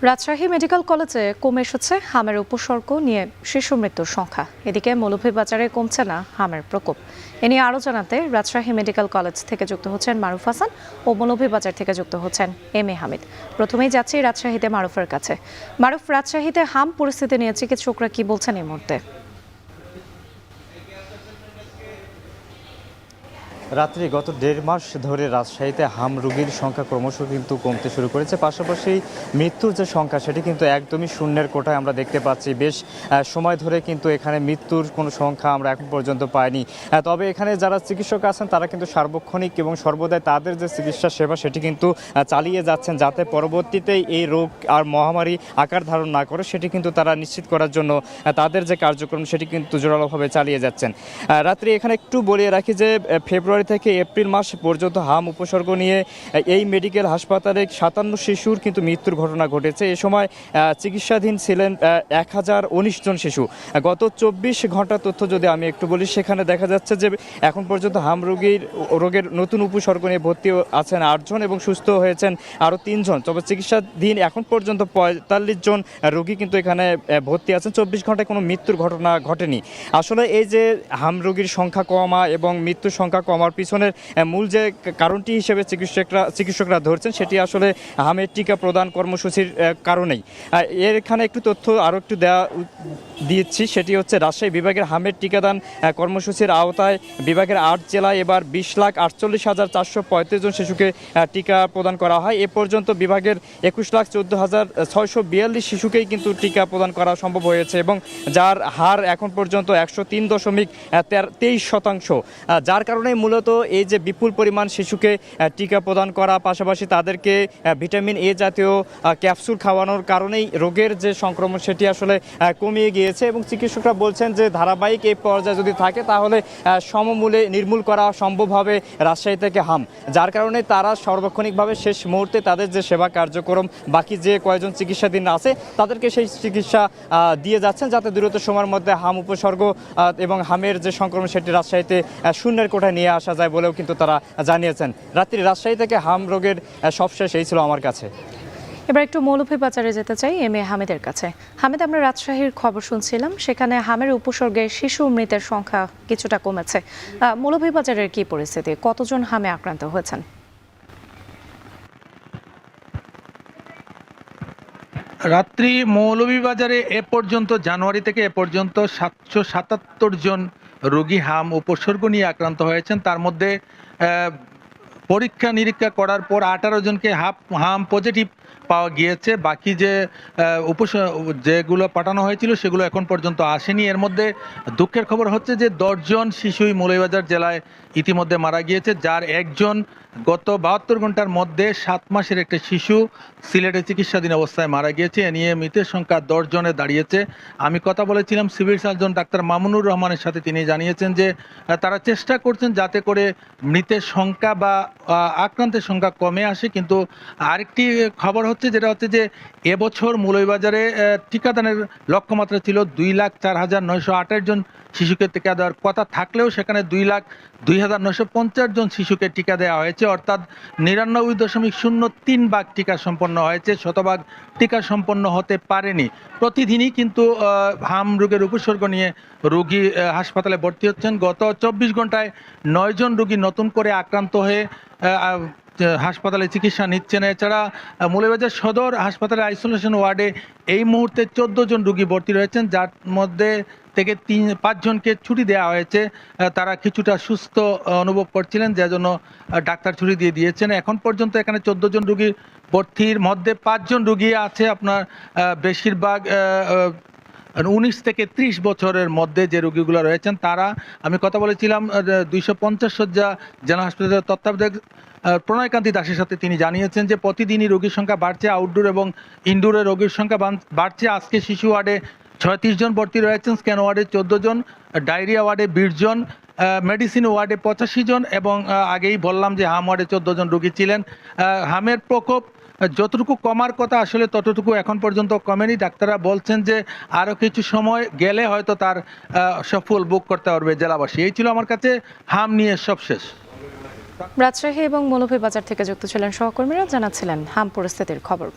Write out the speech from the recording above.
Rajshahi medical কলেজে কমে এসেছে হামের উপসর্গ নিয়ে শিশু মৃত্যুর সংখ্যা। এদিকে মৌলভীবাজারে কমছে না হামের প্রকোপ। এ নিয়ে আরও জানাতে রাজশাহী মেডিকেল কলেজ থেকে যুক্ত হচ্ছেন মারুফ হাসান ও মৌলভীবাজার থেকে যুক্ত হচ্ছেন এম.এ. হামিদ। প্রথমেই যাচ্ছি রাজশাহীতে মারুফের কাছে। মারুফ, রাজশাহীতে হাম পরিস্থিতি নিয়ে চিকিৎসকরা কি বলছেন এই মুহূর্তে? রাত্রি গত 1.5 মাস ধরে রাজশাহীতে হাম রোগীর সংখ্যা ক্রমশ কিন্তু কমতে শুরু করেছে। পাশাপাশি মৃত্যুর যে সংখ্যা সেটি কিন্তু একদমই শূন্যের কোঠায় আমরা দেখতে পাচ্ছি। বেশ সময় ধরে কিন্তু এখানে মৃত্যুর কোনো সংখ্যা আমরা এখন পর্যন্ত পাইনি। তবে এখানে যারা চিকিৎসক আছেন তারা কিন্তু সার্বক্ষণিক এবং সর্বদাই তাদের যে চিকিৎসা সেবা সেটি কিন্তু চালিয়ে যাচ্ছেন, যাতে পরবর্তীতে এই রোগ আর মহামারী আকার ধারণ না করে সেটি কিন্তু তারা নিশ্চিত করার জন্য তাদের যে কার্যক্রম সেটি কিন্তু জোরালোভাবে চালিয়ে যাচ্ছেন। রাত্রি এখানে একটু বলিয়ে রাখি যে ফেব্রুয়ারি থেকে এপ্রিল মাস পর্যন্ত হাম উপসর্গ নিয়ে এই মেডিকেল হাসপাতালে 57 শিশুর কিন্তু মৃত্যুর ঘটনা ঘটেছে। এ সময় চিকিৎসাধীন ছিলেন 1019 জন শিশু। গত 24 ঘন্টা তথ্য যদি আমি একটু বলি, সেখানে দেখা যাচ্ছে যে এখন পর্যন্ত হাম রোগের নতুন উপসর্গ নিয়ে ভর্তি আছেন 8 জন এবং সুস্থ হয়েছেন আরও 3 জন। তবে চিকিৎসাধীন এখন পর্যন্ত 45 জন রোগী কিন্তু এখানে ভর্তি আছেন। 24 ঘন্টায় কোনো মৃত্যুর ঘটনা ঘটেনি। আসলে এই যে হাম রোগীর সংখ্যা কমা এবং মৃত্যুর সংখ্যা কমার পিছনের মূল যে কারণটি হিসেবে চিকিৎসকরা ধরছেন সেটি আসলে হামের টিকা প্রদান কর্মসূচির কারণেই। এখানে একটু তথ্য আরও একটু দিচ্ছি, সেটি হচ্ছে রাজশাহী বিভাগের হামের টিকাদান কর্মসূচির আওতায় বিভাগের 8 জেলায় এবার 20,48,435 জন শিশুকে টিকা প্রদান করা হয়। এ পর্যন্ত বিভাগের 21,14,642 শিশুকেই কিন্তু টিকা প্রদান করা সম্ভব হয়েছে এবং যার হার এখন পর্যন্ত 103.23%। যার কারণে মূলত এই যে বিপুল পরিমাণ শিশুকে টিকা প্রদান করা, পাশাপাশি তাদেরকে ভিটামিন এ জাতীয় ক্যাপসুল খাওয়ানোর কারণেই রোগের যে সংক্রমণ সেটি আসলে কমিয়ে গিয়েছে এবং চিকিৎসকরা বলছেন যে ধারাবাহিক এই পর্যায়ে যদি থাকে তাহলে সমমূলে নির্মূল করা সম্ভব হবে রাজশাহী থেকে হাম। যার কারণে তারা সার্বক্ষণিকভাবে শেষ মুহূর্তে তাদের যে সেবা কার্যক্রম বাকি যে কয়েকজন চিকিৎসাধীন আছে তাদেরকে সেই চিকিৎসা দিয়ে যাচ্ছেন, যাতে দ্রুত সময়ের মধ্যে হাম উপসর্গ এবং হামের যে সংক্রমণ সেটি রাজশাহীতে শূন্যের কোঠায় নিয়ে আসা যায় বলেও কিন্তু তারা জানিয়েছেন। রাত্রি রাজশাহী থেকে হাম রোগের সবশেষ এই ছিল আমার কাছে। এবার একটু মৌলভীবাজারে যেতে চাই এম.এ. হামিদের কাছে। হামিদ, আমরা রাজশাহীর খবর শুনছিলাম, সেখানে হামের উপসর্গে শিশু মৃতের সংখ্যা কিছুটা কমেছে। মৌলভীবাজারের কি পরিস্থিতি? কতজন হামে আক্রান্ত হয়েছেন? রাত্রি মৌলভীবাজারে এ পর্যন্ত জানুয়ারি থেকে এ পর্যন্ত 777 জন রোগী হাম উপসর্গ নিয়ে আক্রান্ত হয়েছেন। তার মধ্যে পরীক্ষা নিরীক্ষা করার পর 18 জনকে হাম পজিটিভ পাওয়া গিয়েছে। বাকি যেগুলো পাঠানো হয়েছিল সেগুলো এখন পর্যন্ত আসেনি। এর মধ্যে দুঃখের খবর হচ্ছে যে 10 জন শিশুই মৌলভীবাজার জেলায় ইতিমধ্যে মারা গিয়েছে, যার একজন গত 72 ঘন্টার মধ্যে 7 মাসের একটা শিশু সিলেটে চিকিৎসাধীন অবস্থায় মারা গিয়েছে। এ নিয়ে মৃতের সংখ্যা 10 জনে দাঁড়িয়েছে। আমি কথা বলেছিলাম সিভিল সার্জন ডাক্তার মামুনুর রহমানের সাথে, তিনি জানিয়েছেন যে তারা চেষ্টা করছেন যাতে করে মৃতের সংখ্যা বা আক্রান্তের সংখ্যা কমে আসে। কিন্তু আরেকটি খবর হচ্ছে যেটা হচ্ছে যে এবছর মৌলভীবাজারে টিকাদানের লক্ষ্যমাত্রা ছিল 2,04,928 জন শিশুকে টিকা দেওয়ার কথা থাকলেও সেখানে 2,02,950 জন শিশুকে টিকা দেওয়া হয়েছে, অর্থাৎ 99.03% টিকা সম্পন্ন হয়েছে, শতভাগ টিকা সম্পন্ন হতে পারেনি। প্রতিদিনই কিন্তু হাম রোগের উপসর্গ নিয়ে রোগী হাসপাতালে ভর্তি হচ্ছেন। গত 24 ঘন্টায় 9 জন রোগী নতুন করে আক্রান্ত হয়ে হাসপাতালে চিকিৎসা নিচ্ছেন। এছাড়া মৌলভীবাজার সদর হাসপাতালে আইসোলেশন ওয়ার্ডে এই মুহূর্তে 14 জন রোগী ভর্তি রয়েছেন, যার মধ্যে থেকে 5 জনকে ছুটি দেওয়া হয়েছে। তারা কিছুটা সুস্থ অনুভব করছিলেন, যার জন্য ডাক্তার ছুটি দিয়ে দিয়েছেন। এখন পর্যন্ত এখানে 14 জন রোগীর ভর্তির মধ্যে 5 জন রোগী আছে আপনার বেশিরভাগ 19 থেকে 30 বছরের মধ্যে যে রোগীগুলো রয়েছেন তারা। আমি কথা বলেছিলাম 250 শয্যা জেলা হাসপাতালের তত্ত্বাবধায়ক প্রণয়কান্তি দাসের সাথে, তিনি জানিয়েছেন যে প্রতিদিনই রোগীর সংখ্যা বাড়ছে, আউটডোর এবং ইনডোরে রোগীর সংখ্যা বাড়ছে। আজকে শিশু ওয়ার্ডে 36 জন ভর্তি রয়েছেন, স্ক্যান ওয়ার্ডে 14 জন, ডায়রিয়া ওয়ার্ডে 20 জন, মেডিসিন ওয়ার্ডে 85 জন এবং আগেই বললাম যে হাম ওয়ার্ডে 14 জন রোগী ছিলেন। হামের প্রকোপ যতটুকু কমার কথা আসলে ততটুকু এখন পর্যন্ত কমেনি। ডাক্তাররা বলছেন যে আরও কিছু সময় গেলে হয়তো তার সফল বুক করতে পারবে জেলাবাসী। এই ছিল আমার কাছে হাম নিয়ে সবশেষ। রাজশাহী এবং মৌলভীবাজার থেকে যুক্ত ছিলেন সহকর্মীরা, জানাচ্ছিলেন হাম পরিস্থিতির খবর।